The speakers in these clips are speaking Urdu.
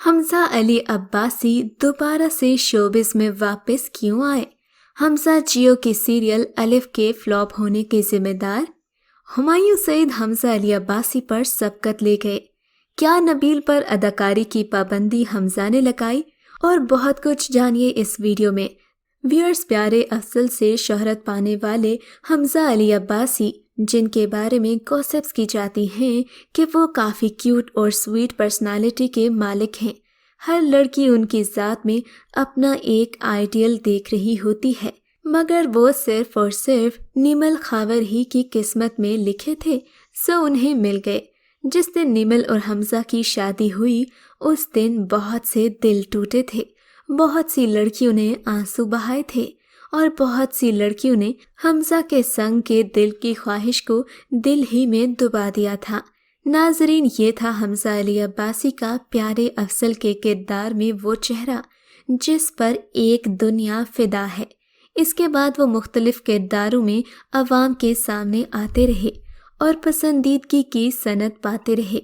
حمزہ علی عباسی دوبارہ سے شوبز میں واپس کیوں آئے؟ حمزہ جیو کی سیریل الف کے فلاپ ہونے کے ذمہ دار؟ ہمایوں سعید حمزہ علی عباسی پر سبقت لے گئے؟ کیا نبیل پر اداکاری کی پابندی حمزہ نے لگائی؟ اور بہت کچھ جانیے اس ویڈیو میں۔ ویورز، پیارے افضل سے شہرت پانے والے حمزہ علی عباسی، جن کے بارے میں گوسپس کی جاتی ہیں کہ وہ کافی کیوٹ اور سویٹ پرسنالٹی کے مالک ہیں، ہر لڑکی ان کی ذات میں اپنا ایک آئیڈیل دیکھ رہی ہوتی ہے، مگر وہ صرف اور صرف نیمل خاور ہی کی قسمت میں لکھے تھے، سو انہیں مل گئے۔ جس دن نیمل اور حمزہ کی شادی ہوئی اس دن بہت سے دل ٹوٹے تھے، بہت سی لڑکیوں نے آنسو بہائے تھے اور بہت سی لڑکیوں نے حمزہ کے سنگ کے دل کی خواہش کو دل ہی میں دبا دیا تھا۔ ناظرین، یہ تھا حمزہ علی عباسی کا پیارے افضل کے کردار میں وہ چہرہ جس پر ایک دنیا فدا ہے۔ اس کے بعد وہ مختلف کرداروں میں عوام کے سامنے آتے رہے اور پسندیدگی کی سند پاتے رہے،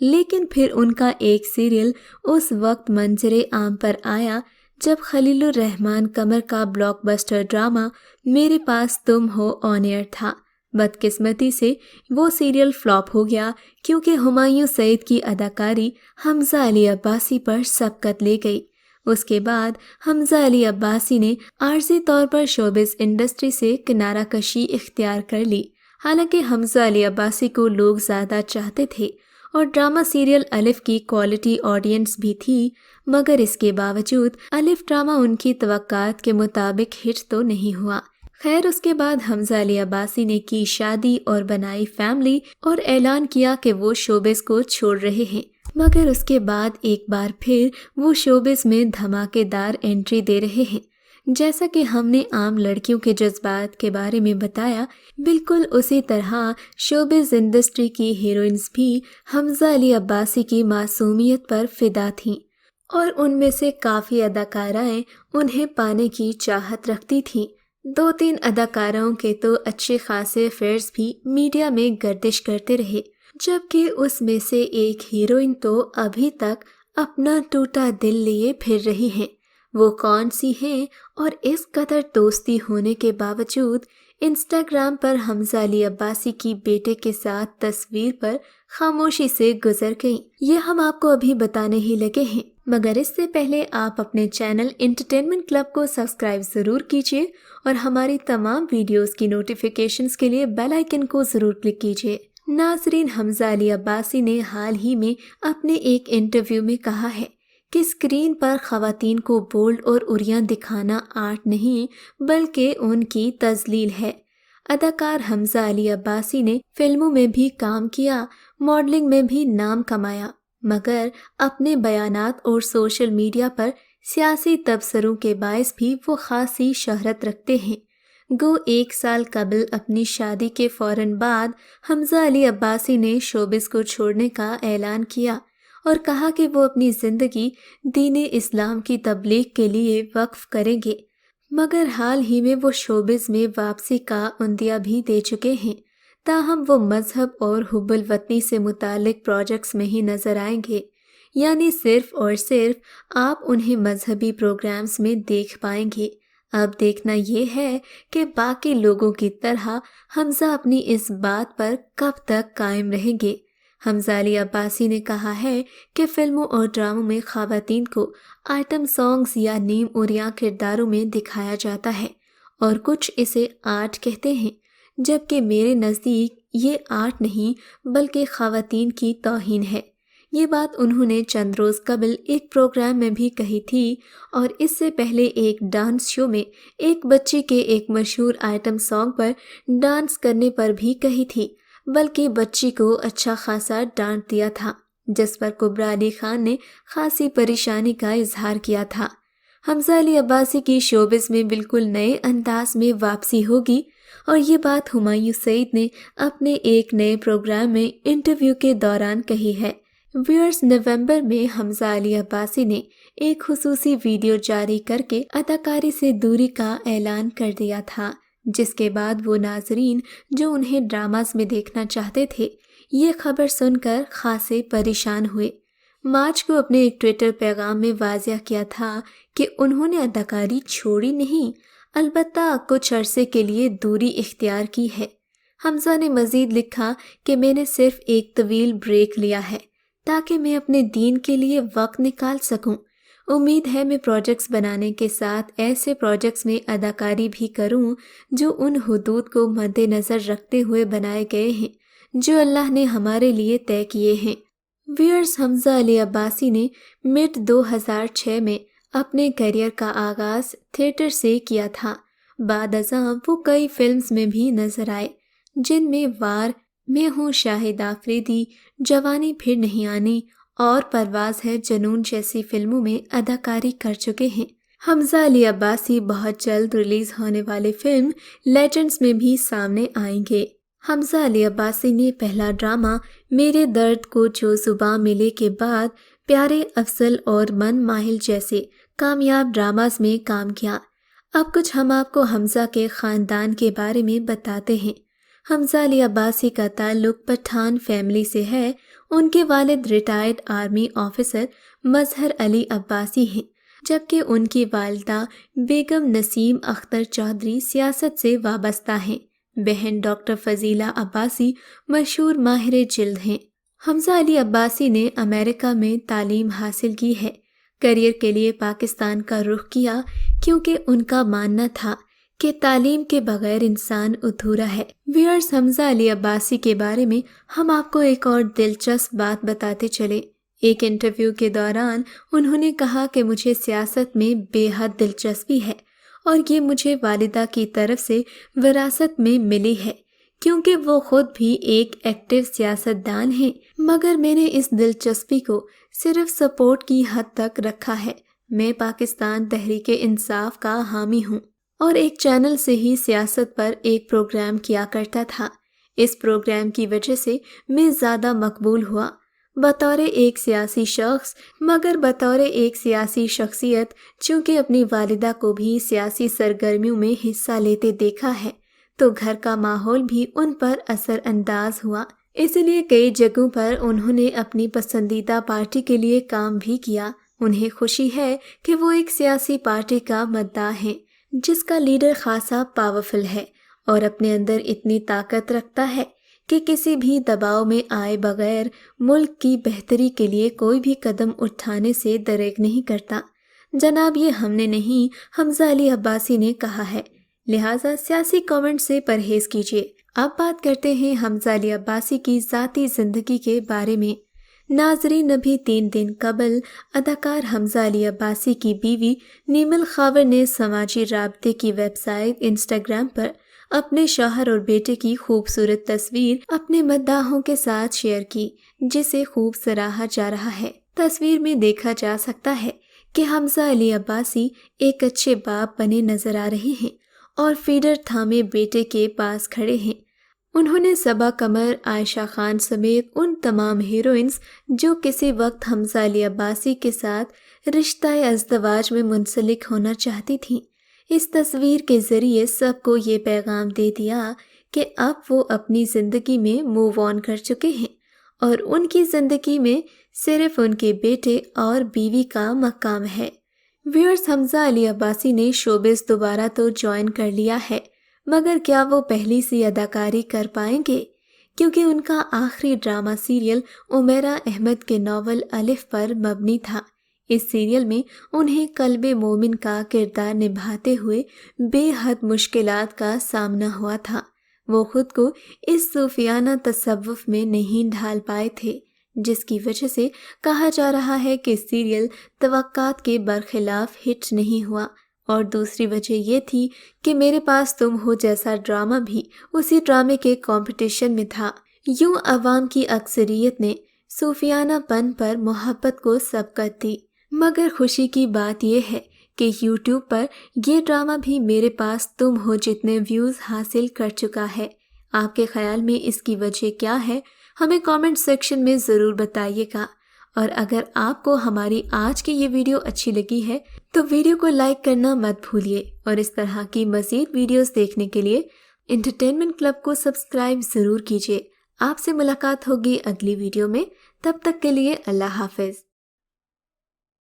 لیکن پھر ان کا ایک سیریل اس وقت منظر عام پر آیا جب خلیل الرحمن قمر کا بلاک بسٹر ڈرامہ میرے پاس تم ہو آن ایئر تھا۔ بدقسمتی سے وہ سیریل فلاپ ہو گیا کیونکہ ہمایوں سعید کی اداکاری حمزہ علی عباسی پر سبقت لے گئی۔ اس کے بعد حمزہ علی عباسی نے عارضی طور پر شوبز انڈسٹری سے کنارہ کشی اختیار کر لی۔ حالانکہ حمزہ علی عباسی کو لوگ زیادہ چاہتے تھے اور ڈرامہ سیریل الف کی کوالٹی آڈینس بھی تھی، مگر اس کے باوجود الف ڈرامہ ان کی توقعات کے مطابق ہٹ تو نہیں ہوا۔ خیر، اس کے بعد حمزہ علی عباسی نے کی شادی اور بنائی فیملی اور اعلان کیا کہ وہ شوبز کو چھوڑ رہے ہیں، مگر اس کے بعد ایک بار پھر وہ شوبز میں دھماکے دار انٹری دے رہے ہیں۔ جیسا کہ ہم نے عام لڑکیوں کے جذبات کے بارے میں بتایا، بالکل اسی طرح شوبز انڈسٹری کی ہیروئنز بھی حمزہ علی عباسی کی معصومیت پر فدا تھیں، اور ان میں سے کافی اداکارائیں انہیں پانے کی چاہت رکھتی تھیں۔ 2-3 اداکاروں کے تو اچھے خاصے افیئرز بھی میڈیا میں گردش کرتے رہے، جبکہ اس میں سے ایک ہیروئن تو ابھی تک اپنا ٹوٹا دل لیے پھر رہی ہیں۔ وہ کون سی ہیں اور اس قدر دوستی ہونے کے باوجود انسٹاگرام پر حمزہ علی عباسی کی بیٹے کے ساتھ تصویر پر خاموشی سے گزر گئیں، یہ ہم آپ کو ابھی بتانے ہی لگے ہیں۔ مگر اس سے پہلے آپ اپنے چینل انٹرٹینمنٹ کلب کو سبسکرائب ضرور کیجیے اور ہماری تمام ویڈیوز کی نوٹیفیکیشنز کے لیے بیل آئیکن کو ضرور کلک کیجیے۔ ناظرین، حمزہ علی عباسی نے حال ہی میں اپنے ایک انٹرویو میں کہا ہے کہ اسکرین پر خواتین کو بولڈ اور عریاں دکھانا آرٹ نہیں بلکہ ان کی تذلیل ہے۔ اداکار حمزہ علی عباسی نے فلموں میں بھی کام کیا، ماڈلنگ میں بھی نام کمایا، مگر اپنے بیانات اور سوشل میڈیا پر سیاسی تبصروں کے باعث بھی وہ خاصی شہرت رکھتے ہیں۔ گو 1 سال قبل اپنی شادی کے فوراً بعد حمزہ علی عباسی نے شوبز کو چھوڑنے کا اعلان کیا اور کہا کہ وہ اپنی زندگی دین اسلام کی تبلیغ کے لیے وقف کریں گے، مگر حال ہی میں وہ شوبز میں واپسی کا عندیہ بھی دے چکے ہیں۔ تاہم وہ مذہب اور حب الوطنی سے متعلق پروجیکٹس میں ہی نظر آئیں گے، یعنی صرف اور صرف آپ انہیں مذہبی پروگرامز میں دیکھ پائیں گے۔ اب دیکھنا یہ ہے کہ باقی لوگوں کی طرح حمزہ اپنی اس بات پر کب تک قائم رہیں گے۔ حمزہ علی عباسی نے کہا ہے کہ فلموں اور ڈراموں میں خواتین کو آئٹم سانگز یا نیم عریاں کرداروں میں دکھایا جاتا ہے اور کچھ اسے آرٹ کہتے ہیں، جبکہ میرے نزدیک یہ آرٹ نہیں بلکہ خواتین کی توہین ہے۔ یہ بات انہوں نے چند روز قبل ایک پروگرام میں بھی کہی تھی اور اس سے پہلے ایک ڈانس شو میں ایک بچی کے ایک مشہور آئٹم سانگ پر ڈانس کرنے پر بھی کہی تھی، بلکہ بچی کو اچھا خاصا ڈانٹ دیا تھا، جس پر کبریٰ علی خان نے خاصی پریشانی کا اظہار کیا تھا۔ حمزہ علی عباسی کی شوبز میں بالکل نئے انداز میں واپسی ہوگی، اور یہ بات ہمایوں سعید نے اپنے ایک نئے پروگرام میں انٹرویو کے دوران کہی ہے۔ ویورز، نومبر میں حمزہ علی عباسی نے ایک خصوصی ویڈیو جاری کر کے اداکاری سے دوری کا اعلان کر دیا تھا، جس کے بعد وہ ناظرین جو انہیں ڈراماز میں دیکھنا چاہتے تھے یہ خبر سن کر خاصے پریشان ہوئے۔ مارچ کو اپنے ایک ٹویٹر پیغام میں واضح کیا تھا کہ انہوں نے اداکاری چھوڑی نہیں، البتہ کچھ عرصے کے لیے دوری اختیار کی ہے۔ حمزہ نے مزید لکھا کہ میں نے صرف ایک طویل بریک لیا ہے تاکہ میں اپنے دین کے لیے وقت نکال سکوں۔ امید ہے میں پروجیکٹس بنانے کے ساتھ ایسے پروجیکٹس میں اداکاری بھی کروں جو ان حدود کو مد نظر رکھتے ہوئے بنائے گئے ہیں جو اللہ نے ہمارے لیے طے کیے ہیں۔ ویئرز، حمزہ علی عباسی نے مڈ 2006 میں اپنے کیریئر کا آغاز تھیٹر سے کیا تھا۔ بعد ازاں وہ کئی فلمز میں بھی نظر آئے جن میں وار، میں ہوں شاہد آفریدی، جوانی پھر نہیں آنی اور پرواز ہے جنون جیسی فلموں میں اداکاری کر چکے ہیں۔ حمزہ علی عباسی بہت جلد ریلیز ہونے والی فلم لیجنڈز میں بھی سامنے آئیں گے۔ حمزہ علی عباسی نے پہلا ڈرامہ میرے درد کو جو زباں ملے کے بعد پیارے افضل اور من ماہل جیسے کامیاب ڈراماز میں کام کیا۔ اب کچھ ہم آپ کو حمزہ کے خاندان کے بارے میں بتاتے ہیں۔ حمزہ علی عباسی کا تعلق پٹھان فیملی سے ہے۔ ان کے والد ریٹائرڈ آرمی آفیسر مظہر علی عباسی ہیں، جبکہ ان کی والدہ بیگم نسیم اختر چودھری سیاست سے وابستہ ہیں۔ بہن ڈاکٹر فضیلہ عباسی مشہور ماہر جلد ہیں۔ حمزہ علی عباسی نے امریکہ میں تعلیم حاصل کی ہے۔ کیریئر کے لیے پاکستان کا رخ کیا کیونکہ ان کا ماننا تھا کہ تعلیم کے بغیر انسان ادھورا ہے۔ ویئرز، حمزہ علی عباسی کے بارے میں ہم آپ کو ایک اور دلچسپ بات بتاتے چلے۔ ایک انٹرویو کے دوران انہوں نے کہا کہ مجھے سیاست میں بے حد دلچسپی ہے اور یہ مجھے والدہ کی طرف سے وراثت میں ملی ہے کیونکہ وہ خود بھی ایک ایکٹیو سیاستدان ہیں، مگر میں نے اس دلچسپی کو صرف سپورٹ کی حد تک رکھا ہے۔ میں پاکستان تحریک انصاف کا حامی ہوں اور ایک چینل سے ہی سیاست پر ایک پروگرام کیا کرتا تھا۔ اس پروگرام کی وجہ سے میں زیادہ مقبول ہوا بطور ایک سیاسی شخص، مگر بطور ایک سیاسی شخصیت چونکہ اپنی والدہ کو بھی سیاسی سرگرمیوں میں حصہ لیتے دیکھا ہے تو گھر کا ماحول بھی ان پر اثر انداز ہوا۔ اس لیے کئی جگہوں پر انہوں نے اپنی پسندیدہ پارٹی کے لیے کام بھی کیا۔ انہیں خوشی ہے کہ وہ ایک سیاسی پارٹی کا مداح ہیں جس کا لیڈر خاصا پاورفل ہے اور اپنے اندر اتنی طاقت رکھتا ہے کہ کسی بھی دباؤ میں آئے بغیر ملک کی بہتری کے لیے کوئی بھی قدم اٹھانے سے دریغ نہیں کرتا۔ جناب، یہ ہم نے نہیں، حمزہ علی عباسی نے کہا ہے، لہٰذا سیاسی کامنٹ سے پرہیز کیجیے۔ اب بات کرتے ہیں حمزہ علی عباسی کی ذاتی زندگی کے بارے میں۔ ناظرین، ابھی 3 دن قبل اداکار حمزہ علی عباسی کی بیوی نیمل خاور نے سماجی رابطے کی ویب سائٹ انسٹاگرام پر اپنے شوہر اور بیٹے کی خوبصورت تصویر اپنے مداحوں کے ساتھ شیئر کی، جسے خوب سراہا جا رہا ہے۔ تصویر میں دیکھا جا سکتا ہے کہ حمزہ علی عباسی ایک اچھے باپ بنے نظر آ رہے ہیں اور فیڈر تھامے بیٹے کے پاس کھڑے ہیں۔ انہوں نے صبا قمر، عائشہ خان سمیت ان تمام ہیروئنز جو کسی وقت حمزہ علی عباسی کے ساتھ رشتہ ازدواج میں منسلک ہونا چاہتی تھیں، اس تصویر کے ذریعے سب کو یہ پیغام دے دیا کہ اب وہ اپنی زندگی میں موو آن کر چکے ہیں اور ان کی زندگی میں صرف ان کے بیٹے اور بیوی کا مقام ہے۔ ویئرز، حمزہ علی عباسی نے شوبز دوبارہ تو جوائن کر لیا ہے، مگر کیا وہ پہلی سی اداکاری کر پائیں گے؟ کیونکہ ان کا آخری ڈرامہ سیریل عمیرہ احمد کے ناول الف پر مبنی تھا۔ اس سیریل میں انہیں قلب مومن کا کردار نبھاتے ہوئے بے حد مشکلات کا سامنا ہوا تھا۔ وہ خود کو اس صوفیانہ تصوف میں نہیں ڈھال پائے تھے، جس کی وجہ سے کہا جا رہا ہے کہ سیریل توقعات کے برخلاف ہٹ نہیں ہوا، اور دوسری وجہ یہ تھی کہ میرے پاس تم ہو جیسا ڈرامہ بھی اسی ڈرامے کے کمپٹیشن میں تھا۔ یوں عوام کی اکثریت نے صوفیانہ پن پر محبت کو سبقت دی، مگر خوشی کی بات یہ ہے کہ یوٹیوب پر یہ ڈرامہ بھی میرے پاس تم ہو جتنے ویوز حاصل کر چکا ہے۔ آپ کے خیال میں اس کی وجہ کیا ہے؟ ہمیں کامنٹ سیکشن میں ضرور بتائیے گا، اور اگر آپ کو ہماری آج کی یہ ویڈیو اچھی لگی ہے تو ویڈیو کو لائک کرنا مت بھولیے، اور اس طرح کی مزید ویڈیوز دیکھنے کے لیے انٹرٹینمنٹ کلب کو سبسکرائب ضرور کیجیے۔ آپ سے ملاقات ہوگی اگلی ویڈیو میں، تب تک کے لیے اللہ حافظ۔